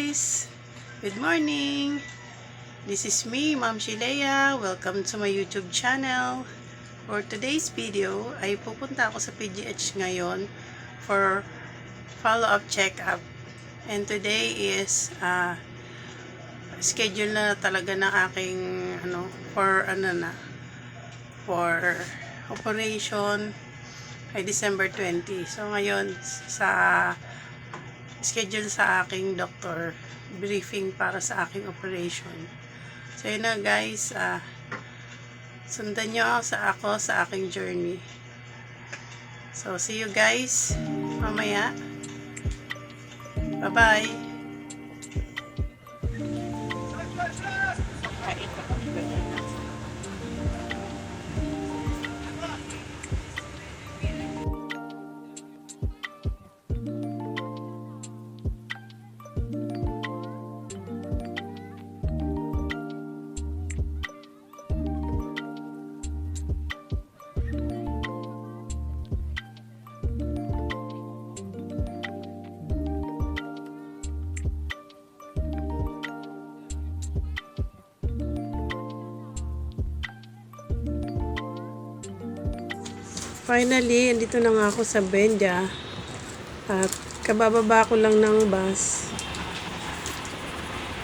guys! Good morning! This is me, Ma'am Shilea. Welcome to my YouTube channel. For today's video, ay pupunta ako sa PGH ngayon for follow-up check-up. And today is schedule na talaga na aking for operation ay December 20. So ngayon sa schedule sa aking doctor, briefing para sa aking operation. So yun na guys, sundan nyo ako sa aking journey. So see you guys mamaya. Bye bye. Finally, andito na nga ako sa Benja at kabababa ko lang ng bus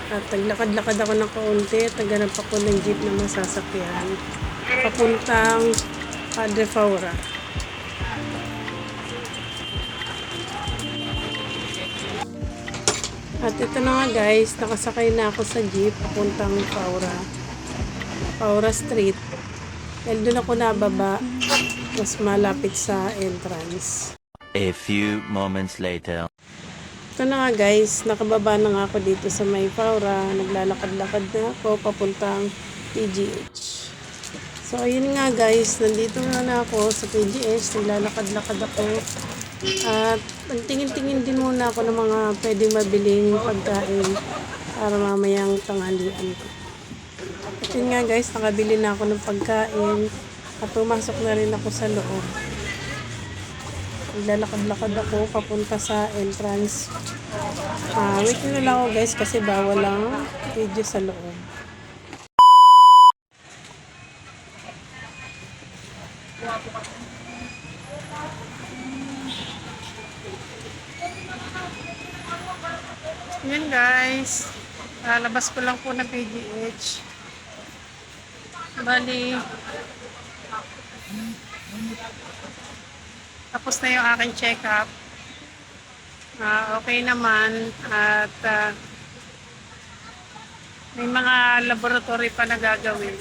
at naglakad-lakad ako ng kaunti at naghanap ako ng jeep na masasakyan papuntang Padre Faura. At ito na nga guys, nakasakay na ako sa jeep papuntang Faura Street. Dahil doon ako nababa, mas malapit sa entrance. A few moments later. Ito na nga guys, nakababa na nga ako dito sa may Faura. Naglalakad-lakad na ako papuntang PGH. So ayun nga guys, nandito na ako sa PGH. Naglalakad-lakad ako. At nagtingin-tingin din muna ako ng mga pwedeng mabiling pagkain para mamayang tanghalian ko. At yun nga guys, nakabili na ako ng pagkain at pumasok na rin ako sa loob. Naglalakad-lakad ako papunta sa entrance. Wait nyo lang ako guys kasi bawal lang video sa loob. Yan guys, labas ko lang po na PGH. Bali, tapos na yung aking check-up. Okay naman at may mga laboratory pa na gagawin.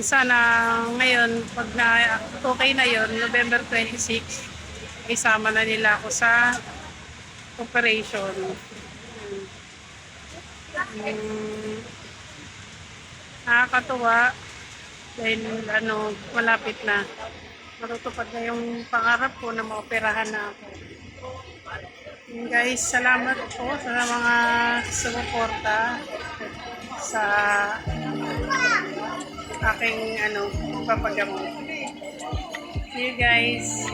Sana ngayon, pag okay na yon, November 26, isama na nila ako sa operation. Nakakatuwa dahil malapit na. Matutupad na yung pangarap ko na maoperahan na ako. Guys, salamat po sa mga sumuporta sa aking papagamot. See you guys.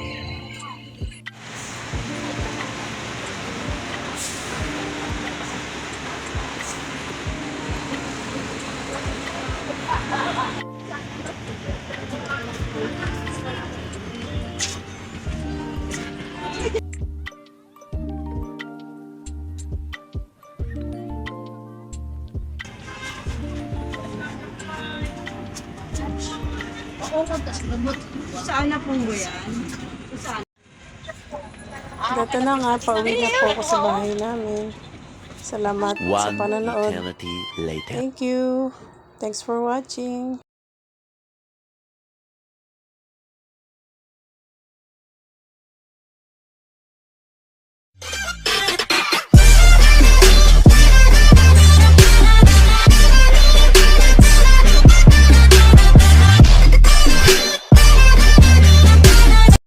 Saan na pong yan? Saan? Dito na nga, pauwi na po ako sa bahay namin. Salamat sa One panonood. eternity later. Thank you. Thanks for watching.